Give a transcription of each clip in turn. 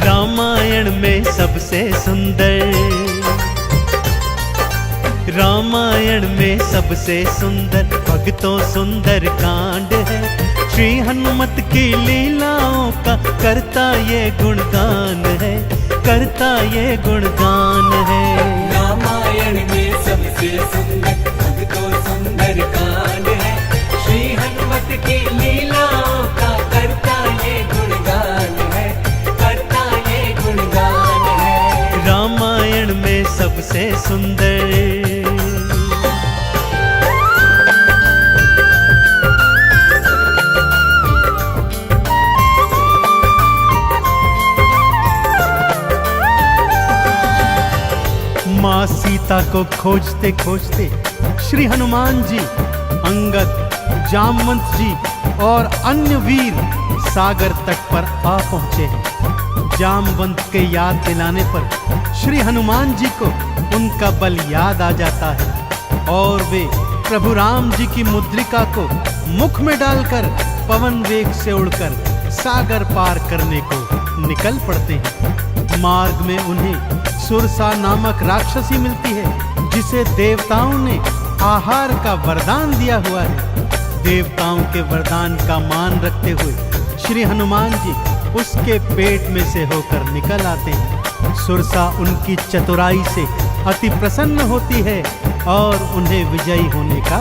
रामायण में सबसे सुंदर, रामायण में सबसे सुंदर भक्तों सुंदर कांड है। श्री हनुमत की लीलाओं का करता ये गुणगान है, करता ये गुणगान है। रामायण में सबसे सुंदर भक्तों सुंदर कांड है। श्री हनुमत की लीलाओं का करता ये गुणगान है, करता ये गुणगान है। रामायण में सबसे सुंदर। माँ सीता को खोजते खोजते श्री हनुमान जी, अंगद, जामवंत जी और अन्य वीर सागर तट पर आ पहुंचे हैं। जामवंत के याद दिलाने पर श्री हनुमान जी को उनका बल याद आ जाता है और वे प्रभु राम जी की मुद्रिका को मुख में डालकर पवन वेग से उड़कर सागर पार करने को निकल पड़ते हैं। मार्ग में उन्हें सुरसा नामक राक्षसी मिलती है, जिसे देवताओं ने आहार का वरदान दिया हुआ है। देवताओं के वरदान का मान रखते हुए श्री हनुमान जी उसके पेट में से होकर निकल आते हैं। सुरसा उनकी चतुराई से अति प्रसन्न होती है और उन्हें विजयी होने का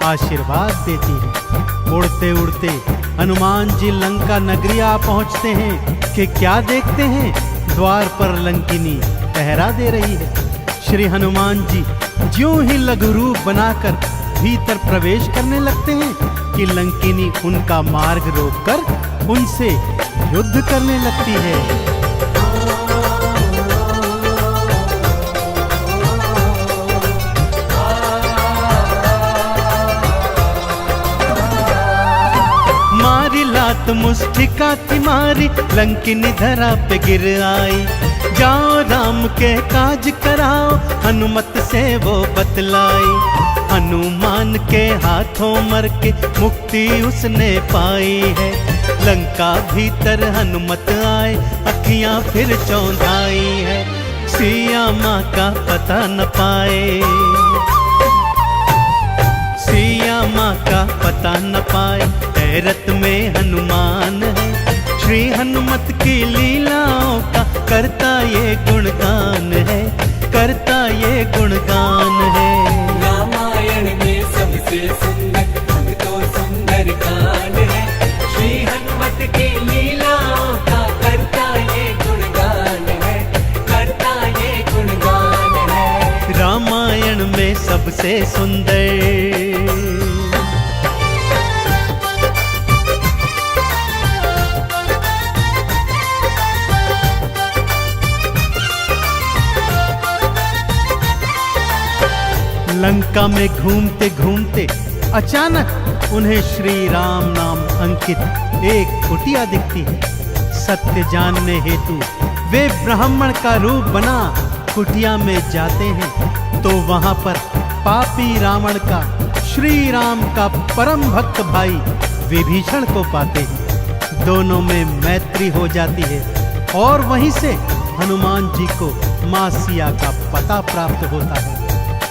आशीर्वाद देती है। उड़ते उड़ते हनुमान जी लंका नगरी आ पहुंचते हैं कि क्या देखते हैं, द्वार पर लंकिनी पहरा दे रही है। श्री हनुमान जी ज्यों ही लघु रूप बनाकर भीतर प्रवेश करने लगते हैं कि लंकिनी उनका मार्ग रोककर उनसे युद्ध करने लगती है। मारी लात मुष्टिका की मारी, लंकिनी धरा पे गिर आई। जाओ राम के काज कराओ, हनुमत से वो बतलाई। हनुमान के हाथों मर के मुक्ति उसने पाई है। लंका भीतर हनुमत आए, अखियां फिर चौंधाई है। सिया माँ का पता न पाए, सिया माँ का पता न पाए, हैरत में हनुमान है। श्री हनुमत की लीलाओं का करता ये गुणगान है, करता ये गुणगान है। रामायण में सबसे सुंदर भक्तों सुंदर कांड है। श्री हनुमत की लीलाओं का करता ये गुणगान है, करता ये गुणगान है। रामायण में सबसे सुंदर। लंका में घूमते घूमते अचानक उन्हें श्री राम नाम अंकित एक कुटिया दिखती है। सत्य जानने हेतु वे ब्राह्मण का रूप बना कुटिया में जाते हैं तो वहां पर पापी रावण का श्री राम का परम भक्त भाई विभीषण को पाते हैं। दोनों में मैत्री हो जाती है और वहीं से हनुमान जी को माँ सिया का पता प्राप्त होता है।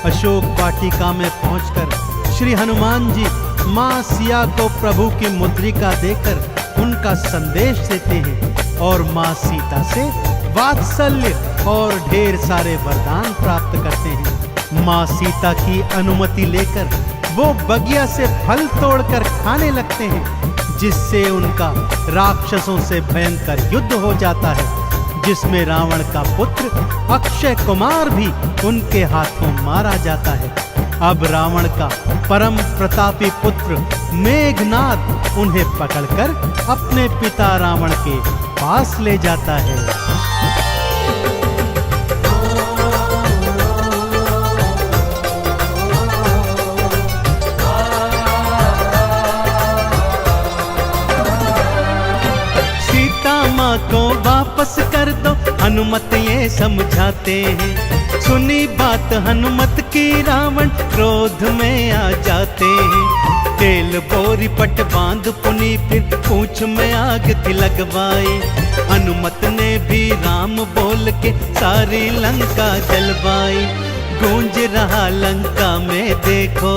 अशोक वाटिका में पहुंचकर श्री हनुमान जी माँ सिया को प्रभु की मुद्रिका देकर उनका संदेश देते हैं और माँ सीता से वात्सल्य और ढेर सारे वरदान प्राप्त करते हैं। माँ सीता की अनुमति लेकर वो बगिया से फल तोड़कर खाने लगते हैं, जिससे उनका राक्षसों से भयंकर युद्ध हो जाता है, जिसमें रावण का पुत्र अक्षय कुमार भी उनके हाथों मारा जाता है। अब रावण का परम प्रतापी पुत्र मेघनाद उन्हें पकड़कर अपने पिता रावण के पास ले जाता है। को वापस कर दो, हनुमत ये समझाते हैं। सुनी बात हनुमत की रावण क्रोध में आ जाते हैं। तेल बोरी पट बांध पुनी फिर पूंछ में आग थी लगवाई। हनुमत ने भी बोल के सारी लंका जलवाई। गूंज रहा लंका में देखो,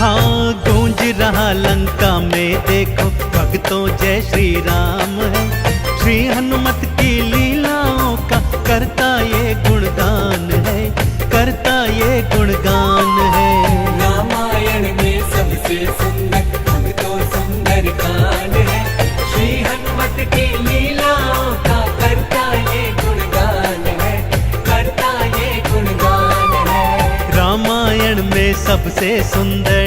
हाँ गूंज रहा लंका में देखो, भक्तों जय श्री राम है। श्री हनुमत की लीलाओं का करता ये गुणगान है, करता ये गुणगान है। रामायण में सबसे सुंदर भक्तों सुंदर कान है। श्री हनुमत की लीलाओं का करता ये गुणगान है, करता ये गुणगान है। रामायण में सबसे सुंदर।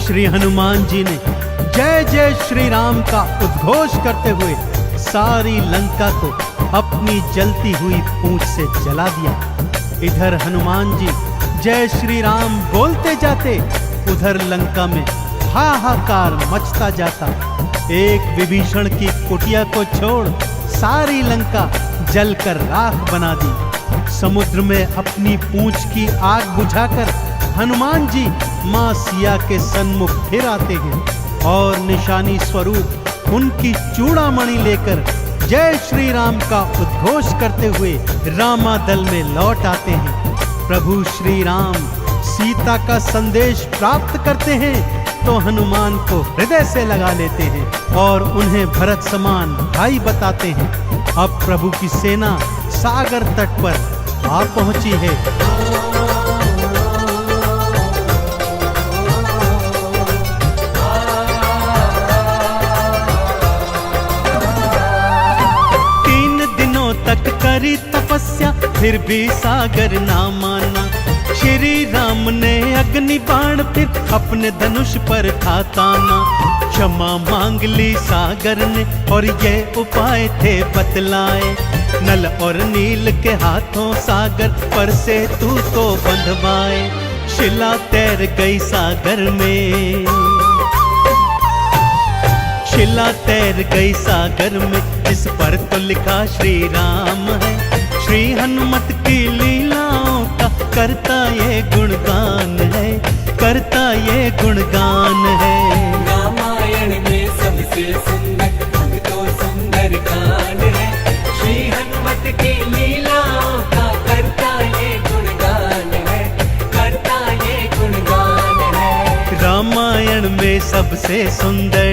श्री हनुमान जी ने जय जय श्री राम का उद्घोष करते हुए सारी लंका को अपनी जलती हुई पूंछ से जला दिया। इधर हनुमान जी जय श्री राम बोलते जाते, उधर लंका में हाहाकार मचता जाता। एक विभीषण की कुटिया को छोड़ सारी लंका जलकर राख बना दी। समुद्र में अपनी पूंछ की आग बुझाकर हनुमान जी मां सिया के सन्मुख फिर आते हैं और निशानी स्वरूप उनकी चूड़ामणि लेकर जय श्री राम का उद्घोष करते हुए रामादल में लौट आते हैं। प्रभु श्री राम सीता का संदेश प्राप्त करते हैं तो हनुमान को हृदय से लगा लेते हैं और उन्हें भरत समान भाई बताते हैं। अब प्रभु की सेना सागर तट पर आ पहुंची है। तक करी तपस्या फिर भी सागर ना माना। श्री राम ने अग्नि बाण फिर अपने धनुष पर था ताना। क्षमा मांग ली सागर ने और ये उपाय थे बतलाए। नल और नील के हाथों सागर पर से तू तो बंधवाए। शिला तैर गई सागर में, शिला तैर गई सागर में, जिस पर तो लिखा श्री राम है। श्री हनुमत की लीलाओं का करता ये गुणगान है, करता ये गुणगान है। रामायण में सबसे सुंदर भक्तों सुंदर कान है। श्री हनुमत की लीलाओं का करता ये गुणगान है, करता ये गुणगान है। रामायण में सबसे सुंदर।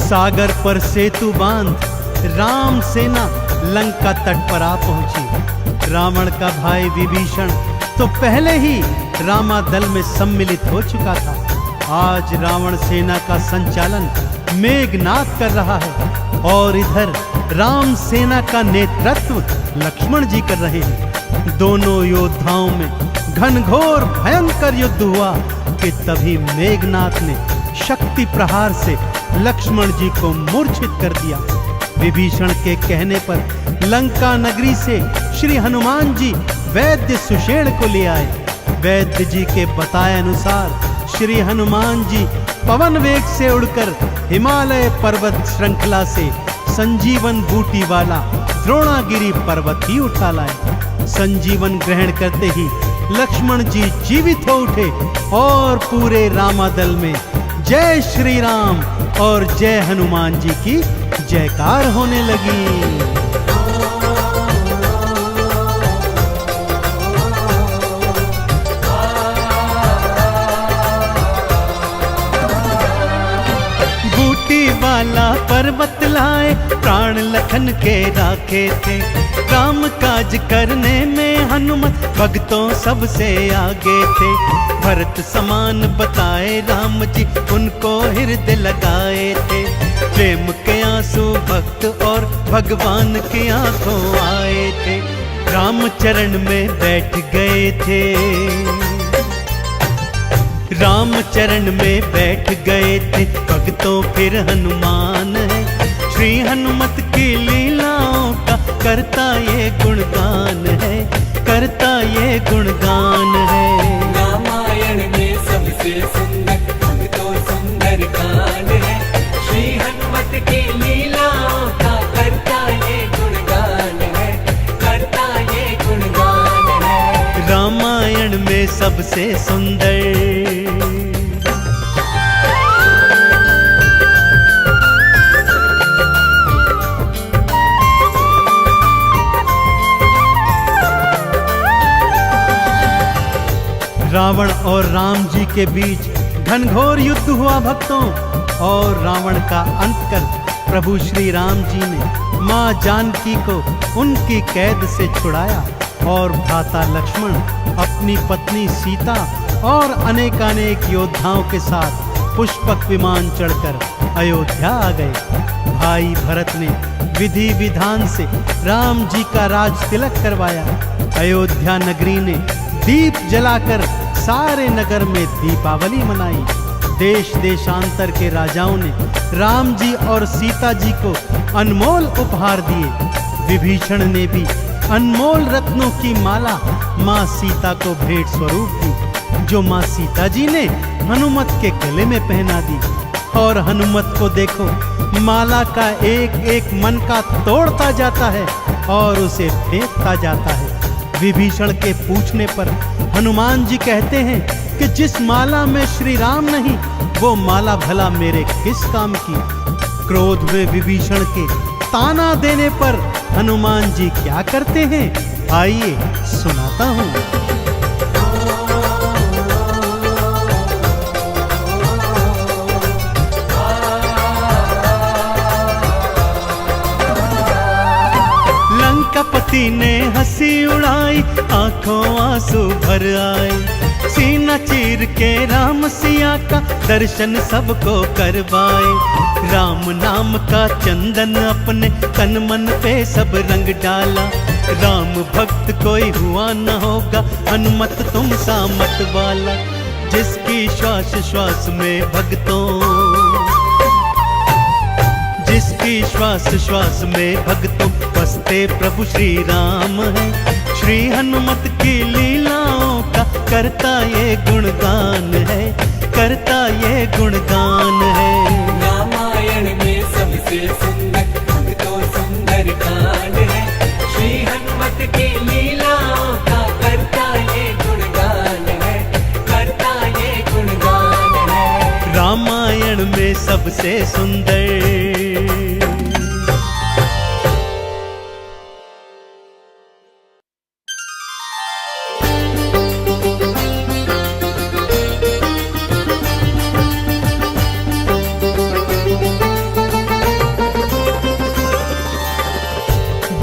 सागर पर सेतु बांध राम सेना लंका तट पर आ पहुंची। रावण का भाई विभीषण तो पहले ही रामादल में सम्मिलित हो चुका था। आज रावण सेना का संचालन मेघनाद कर रहा है और इधर राम सेना का नेतृत्व लक्ष्मण जी कर रहे हैं। दोनों योद्धाओं में घनघोर भयंकर युद्ध हुआ कि तभी मेघनाद ने शक्ति प्रहार से लक्ष्मण जी को मूर्छित कर दिया। विभीषण के कहने पर लंका नगरी से श्री हनुमान जी वैद्य सुषेण को ले आए। वैद्य जी के बताए अनुसार श्री हनुमान जी पवन वेग से उड़कर हिमालय पर्वत श्रृंखला से संजीवन बूटी वाला द्रोणागिरी पर्वत ही उठा लाए। संजीवन ग्रहण करते ही लक्ष्मण जी जीवित हो उठे और पूरे रामादल में जय श्री राम और जय हनुमान जी की जयकार होने लगी। वाला पर्वत लाए प्राण लखन के राखे थे। राम काज करने में हनुमत भक्तों सबसे आगे थे। भरत समान बताए राम जी उनको हृदय लगाए थे। प्रेम के आंसू भक्त और भगवान की आंखों आए थे। राम चरण में बैठ गए थे। राम चरण में बैठ गए थे भक्तों फिर हनुमान है। श्री हनुमत की लीलाओं का करता ये गुणगान है, करता गुणगान है। रामायण में सबसे सुंदर भक्तों सुंदर कांड है। श्री हनुमत की लीलाओं का करता ये गुणगान है, करता ये गुणगान है। रामायण में सबसे सुंदर। रावण और राम जी के बीच घनघोर युद्ध हुआ भक्तों, और रावण का अंत कर प्रभु श्री राम जी ने माँ जानकी को उनकी कैद से छुड़ाया, और भ्राता लक्ष्मण अपनी पत्नी सीता और अनेकानेक योद्धाओं के साथ पुष्पक विमान चढ़कर अयोध्या आ गए। भाई भरत ने विधि विधान से राम जी का राज तिलक करवाया। अयोध्या नगरी ने दीप जलाकर सारे नगर में दीपावली मनाई। देश देशांतर के राजाओं ने राम जी और सीता जी को अनमोल उपहार दिए। विभीषण ने भी अनमोल रत्नों की माला माँ सीता को भेंट स्वरूप दी, जो माँ सीता जी ने हनुमत के गले में पहना दी। और हनुमत को देखो, माला का एक एक मन का तोड़ता जाता है और उसे फेंकता जाता है। विभीषण के पूछने पर हनुमान जी कहते हैं कि जिस माला में श्री राम नहीं, वो माला भला मेरे किस काम की। क्रोध में विभीषण के ताना देने पर हनुमान जी क्या करते हैं, आइए सुनाता हूँ। लंकापति ने हंसी उड़ाई, आंखों आंसू भर आए। सीना चीर के राम सिया का दर्शन सबको करवाए। राम नाम का चंदन अपने तन मन पे सब रंग डाला। राम भक्त कोई हुआ न होगा, हनुमत तुम सा मत वाला। जिसकी श्वास श्वास में भक्तों, जिसकी श्वास श्वास में भक्तों बसते प्रभु श्री राम है। श्री हनुमत की लीलाओं का करता ये गुणगान है, करता ये गुणगान है। रामायण में सबसे सुंदर भक्तों सुंदर कांड है। श्री हनुमत की लीलाओं का करता ये गुणगान है, करता ये गुणगान है। रामायण में सबसे सुंदर।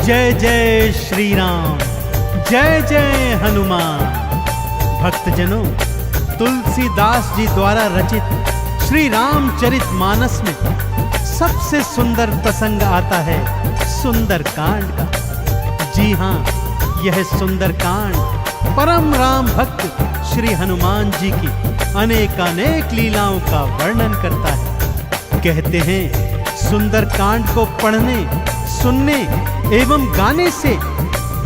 जय जय श्री राम, जय जय हनुमान। भक्तजनों, तुलसीदास जी द्वारा रचित श्री रामचरित मानस में सबसे सुंदर प्रसंग आता है सुंदर कांड का। जी हाँ, यह सुंदर कांड परम राम भक्त श्री हनुमान जी की अनेकानेक लीलाओं का वर्णन करता है। कहते हैं सुंदर कांड को पढ़ने, सुनने एवं गाने से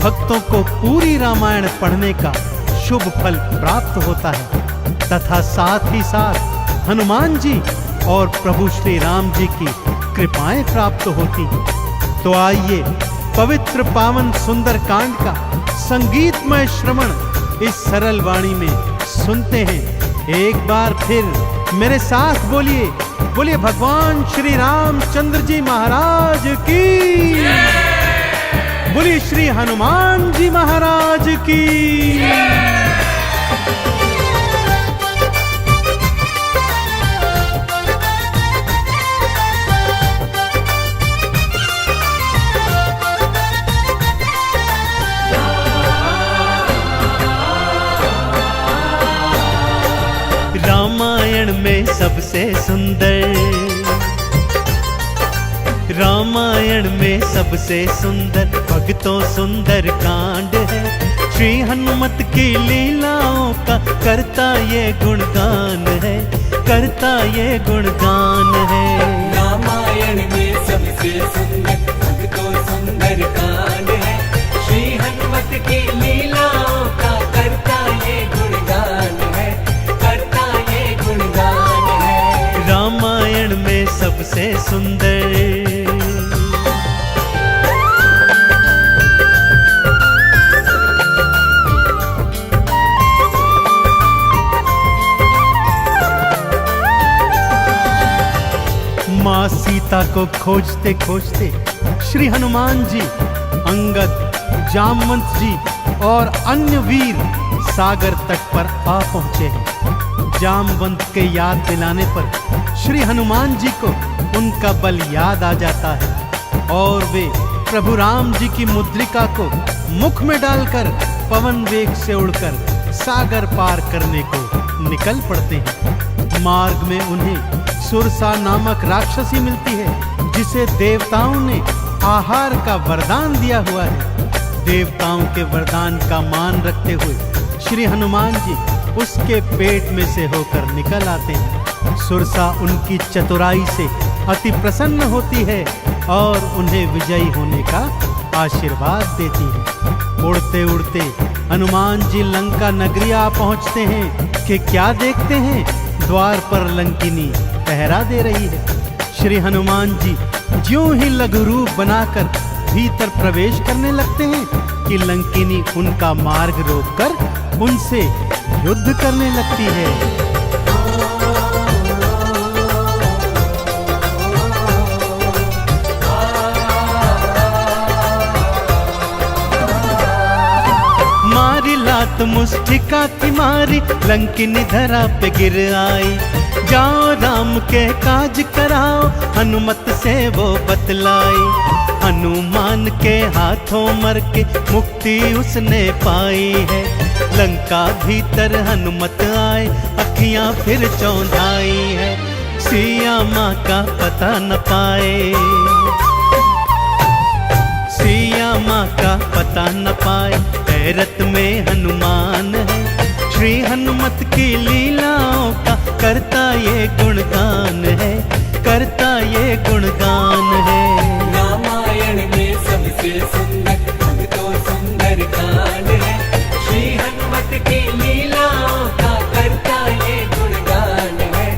भक्तों को पूरी रामायण पढ़ने का शुभ फल प्राप्त होता है, तथा साथ ही साथ हनुमान जी और प्रभु श्री राम जी की कृपाएं प्राप्त होती हैं। तो आइए पवित्र पावन सुंदर कांड का संगीतमय श्रवण इस सरल वाणी में सुनते हैं। एक बार फिर मेरे साथ बोलिए, बोलिए भगवान श्री रामचंद्र जी महाराज की, बोलिए श्री हनुमान जी महाराज की। रामायण में सबसे सुंदर, रामायण में सबसे सुंदर भक्तों सुंदर कांड है। श्री हनुमत की लीलाओं का करता ये गुणगान है, करता ये गुणगान है। रामायण में सबसे सुंदर भक्तों सुंदर कांड है। श्री हनुमत की लीलाओं का सीता को खोजते खोजते श्री हनुमान जी, अंगद, जामवंत जी और अन्य वीर सागर तट पर आ पहुंचे हैं। जामवंत के याद दिलाने पर श्री हनुमान जी को उनका बल याद आ जाता है और वे प्रभु राम जी की मुद्रिका को मुख में डालकर पवन वेग से उड़कर सागर पार करने को निकल पड़ते हैं। मार्ग में उन्हें सुरसा नामक राक्षसी मिलती है, जिसे देवताओं ने आहार का वरदान दिया हुआ है। देवताओं के वरदान का मान रखते हुए श्री हनुमान जी उसके पेट में से होकर निकल आते हैं। सुरसा उनकी चतुराई से अति प्रसन्न होती है और उन्हें विजयी होने का आशीर्वाद देती है। उड़ते उड़ते हनुमान जी लंका नगरी आ पहुंचते हैं कि क्या देखते हैं, द्वार पर लंकिनी पहरा दे रही है। श्री हनुमान जी ज्यों ही लघु रूप बनाकर भीतर प्रवेश करने लगते हैं कि लंकिनी उनका मार्ग रोककर उनसे युद्ध करने लगती है। मारी लात मुष्टिका की मारी, लंकिनी धरा पे गिर आई। जाओ राम के काज कराओ, हनुमत से वो बतलाई। हनुमान के हाथों मर के मुक्ति उसने पाई है। लंका भीतर हनुमत आए, अखियां फिर चौंधाई है। सिया माँ का पता न पाए, सिया माँ का पता न पाए। हैरत में हनुमान है, श्री हनुमत की लीलाओं का करता ये गुणगान है, करता ये गुणगान है। रामायण में सबसे सुंदर अब तो सुंदर कांड है। श्री हनुमत की लीलाओं का करता ये गुणगान है,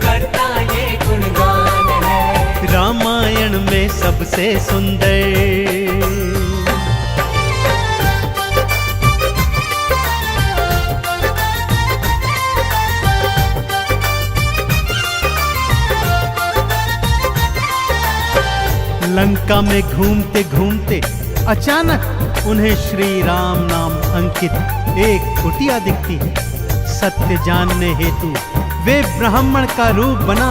करता ये गुणगान है। रामायण में सबसे सुंदर। लंका में घूमते घूमते अचानक उन्हें श्री राम नाम अंकित एक कुटिया दिखती है। सत्य जानने हेतु वे ब्राह्मण का रूप बना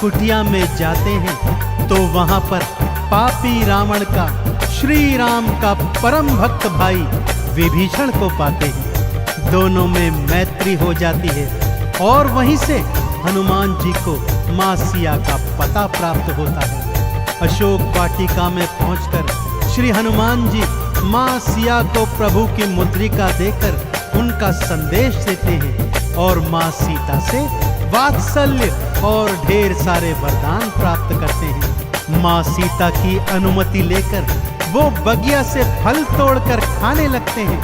कुटिया में जाते हैं तो वहां पर पापी रावण का श्री राम का परम भक्त भाई विभीषण को पाते हैं। दोनों में मैत्री हो जाती है और वहीं से हनुमान जी को मां सिया का पता प्राप्त होता है। अशोक वाटिका में पहुंचकर श्री हनुमान जी मां सिया को प्रभु की मुद्रिका देकर उनका संदेश देते हैं और मां सीता से वात्सल्य और ढेर सारे वरदान प्राप्त करते हैं। मां सीता की अनुमति लेकर वो बगिया से फल तोड़कर खाने लगते हैं,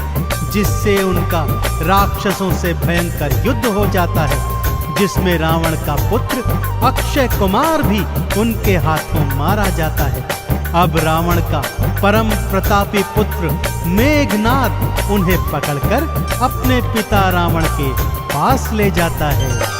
जिससे उनका राक्षसों से भयंकर युद्ध हो जाता है, जिसमें रावण का पुत्र अक्षय कुमार भी उनके हाथों मारा जाता है। अब रावण का परम प्रतापी पुत्र मेघनाद उन्हें पकड़कर अपने पिता रावण के पास ले जाता है।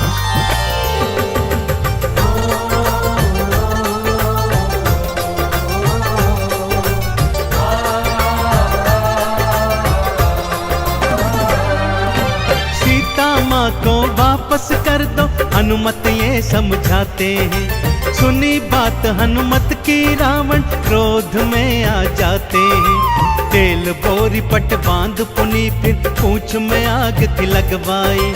माँ को वापस कर दो, हनुमत ये समझाते हैं। सुनी बात हनुमत की रावण क्रोध में आ जाते हैं। तेल बोरी पट बांध पुनी फिर पूंछ में आग थी लगवाई।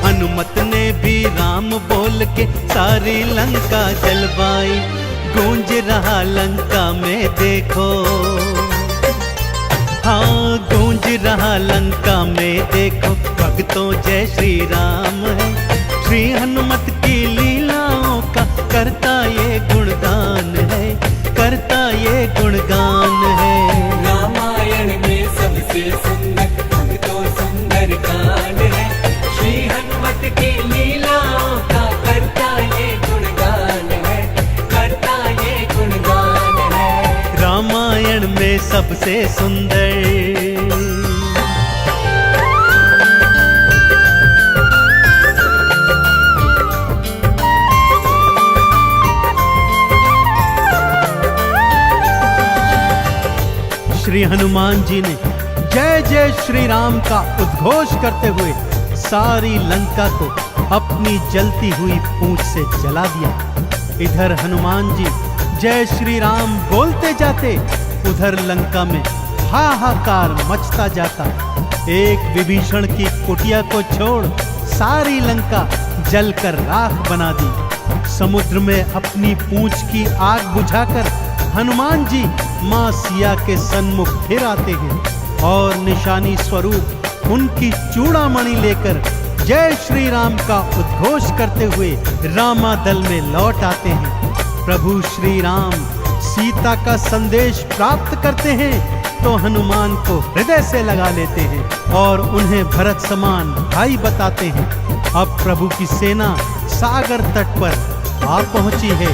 हनुमत ने भी राम बोल के सारी लंका जलवाई। गूंज रहा लंका में देखो, हाँ गूंज रहा लंका में देखो, भक्तों जय श्री राम है। श्री हनुमत की लीलाओं का करता ये गुणगान है, करता ये गुणगान है। रामायण में सबसे सुंदर अब तो सुंदर कांड है। श्री हनुमत की लीलाओं का करता ये गुणगान है, करता ये गुणगान है। रामायण में सबसे सुंदर। हनुमान जी ने जय जय श्री राम का उद्घोष करते हुए सारी लंका को अपनी जलती हुई पूंछ से जला दिया। इधर हनुमान जी जय श्री राम बोलते जाते, उधर लंका में हाहाकार मचता जाता। एक विभीषण की कुटिया को छोड़ सारी लंका जलकर राख बना दी। समुद्र में अपनी पूंछ की आग बुझाकर हनुमान जी मां सिया के सन्मुख फिर आते हैं और निशानी स्वरूप उनकी चूड़ामणि लेकर जय श्री राम का उद्घोष करते हुए रामादल में लौट आते हैं। प्रभु श्री राम सीता का संदेश प्राप्त करते हैं तो हनुमान को हृदय से लगा लेते हैं और उन्हें भरत समान भाई बताते हैं। अब प्रभु की सेना सागर तट पर आ पहुंची है।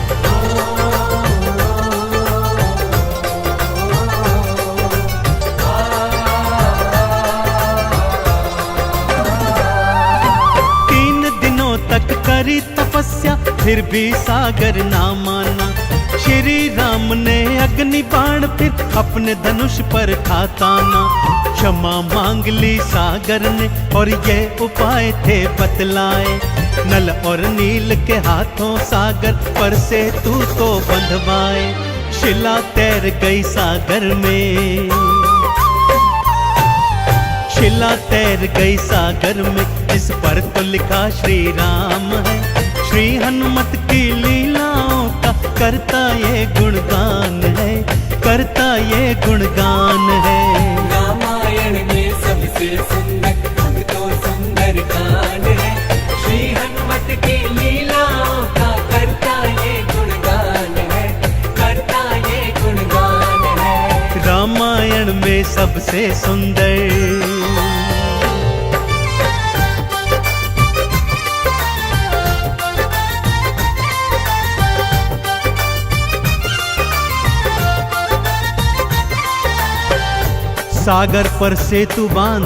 तक करी तपस्या फिर भी सागर ना माना। श्री राम ने अग्नि बाण फिर अपने धनुष पर खाताना। क्षमा मांग ली सागर ने और ये उपाय थे बतलाए। नल और नील के हाथों सागर पर से तू तो बंधवाए। शिला तैर गई सागर में, शिला तैर गई सागर में, इस पर तो लिखा श्री राम है। श्री हनुमत की लीलाओं का करता ये गुणगान है, करता ये गुणगान है। रामायण में सबसे सुंदर अब तो सुंदर कांड है। श्री हनुमत की लीलाओं का करता ये गुणगान है, करता ये गुणगान है। रामायण में सबसे सुंदर सागर पर सेतु बांध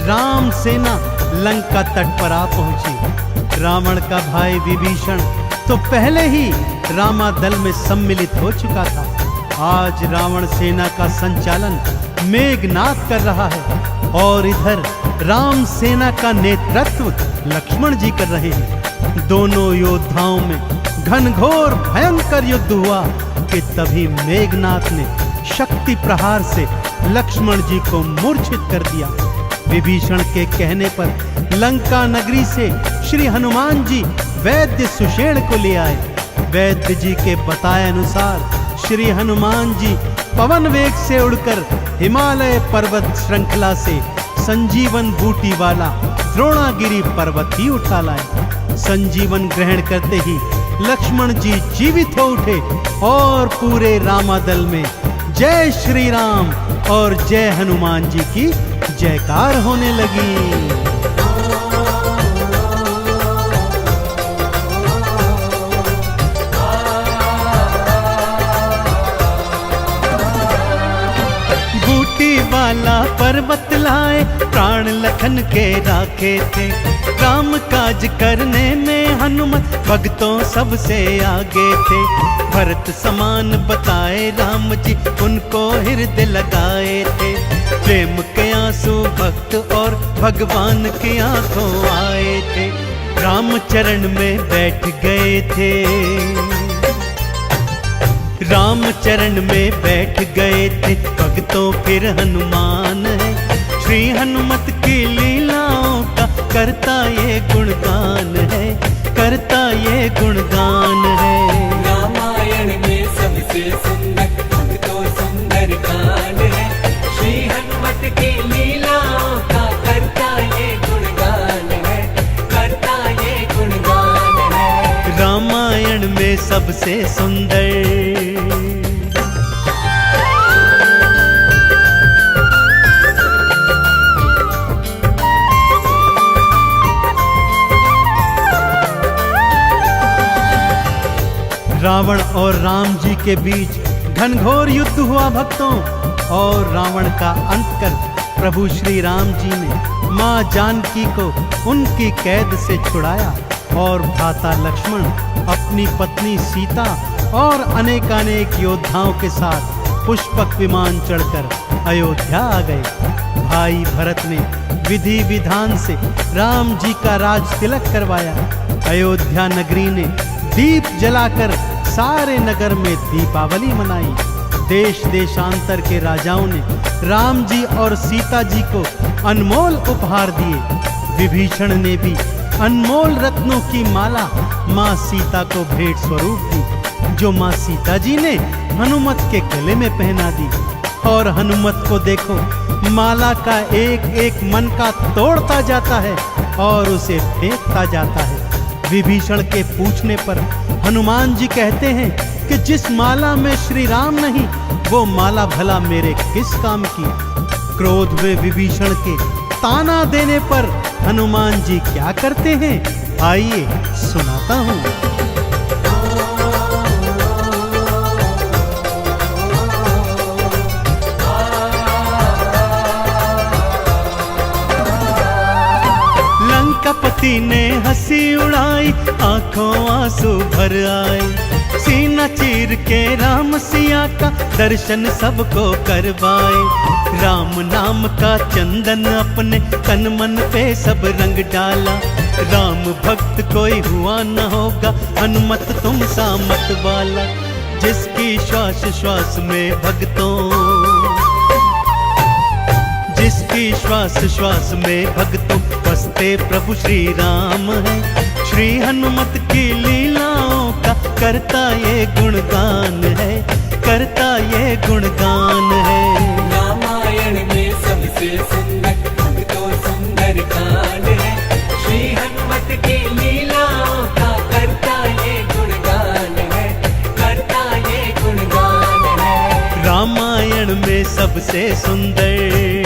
राम सेना लंका तट पर आ पहुंची। रावण का भाई विभीषण तो पहले ही रामादल में सम्मिलित हो चुका था। आज रावण सेना का संचालन मेघनाद कर रहा है और इधर राम सेना का नेतृत्व लक्ष्मण जी कर रहे हैं। दोनों योद्धाओं में घनघोर भयंकर युद्ध हुआ कि तभी मेघनाद ने शक्ति प्रहार से लक्ष्मण जी को मूर्छित कर दिया। विभीषण के कहने पर लंका नगरी से श्री हनुमान जी वैद्य सुषेण को ले आए। वैद्य जी के बताए अनुसार श्री हनुमान जी पवन वेग से उड़कर हिमालय पर्वत श्रृंखला से संजीवन बूटी वाला द्रोणागिरी पर्वत ही उठा लाए। संजीवन ग्रहण करते ही लक्ष्मण जी जीवित हो उठे और पूरे रामादल में जय श्री राम और जय हनुमान जी की जयकार होने लगी। बूटी वाला पर्वत लाए प्राण लखन के राखे थे। काम काज करने में हनुमत भक्तों सबसे आगे थे। भरत समान बताए राम जी उनको हृदय लगाए थे। प्रेम के आंसू भक्त और भगवान की आंखों आए थे। राम चरण में बैठ गए थे, राम चरण में बैठ गए थे भक्तों फिर हनुमान है। श्री हनुमत की लीलाओं का करता ये गुणगान है, करता ये गुणगान है। रामायण में सबसे सुंदर अब तो सुंदर कांड है। श्री हनुमत की लीलाओं का करता ये गुणगान है, करता ये गुणगान है। रामायण में सबसे सुंदर रावण और राम जी के बीच घनघोर युद्ध हुआ भक्तों। और रावण का अंत कर प्रभु श्री राम जी ने मां जानकी को उनकी कैद से छुड़ाया और भ्राता लक्ष्मण अपनी पत्नी सीता और अनेकानेक योद्धाओं के साथ पुष्पक विमान चढ़कर अयोध्या आ गए। भाई भरत ने विधि विधान से राम जी का राज तिलक करवाया। अयोध्या नगरी ने दीप जलाकर सारे नगर में दीपावली मनाई। देश देशांतर के राजाओं ने राम जी और सीता जी को अनमोल उपहार दिए। विभीषण ने भी अनमोल रत्नों की माला माँ सीता को भेंट स्वरूप दी, जो माँ सीता जी ने हनुमत के गले में पहना दी। और हनुमत को देखो, माला का एक एक मन का तोड़ता जाता है और उसे फेंकता जाता है। विभीषण के पूछने पर हनुमान जी कहते हैं कि जिस माला में श्री राम नहीं, वो माला भला मेरे किस काम की। क्रोध में विभीषण के ताना देने पर हनुमान जी क्या करते हैं, आइए सुनाता हूं। लंकापति ने हंसी उड़ाई, आंखों आंसू भर आए। सीना चीर के राम सिया का दर्शन सबको करवाए। राम नाम का चंदन अपने तन मन पे सब रंग डाला। राम भक्त कोई हुआ न होगा, हनुमत तुम सा मत वाला। जिसकी श्वास श्वास में भक्तों, जिसकी श्वास श्वास में भक्तों बसते प्रभु श्री राम है। श्री हनुमत की लीलाओं का करता ये गुणगान है, करता ये गुणगान है। रामायण में सबसे सुंदर तो सुंदर कांड है। श्री हनुमत की लीलाओं का करता ये गुणगान है, करता ये गुणगान है। रामायण में सबसे सुंदर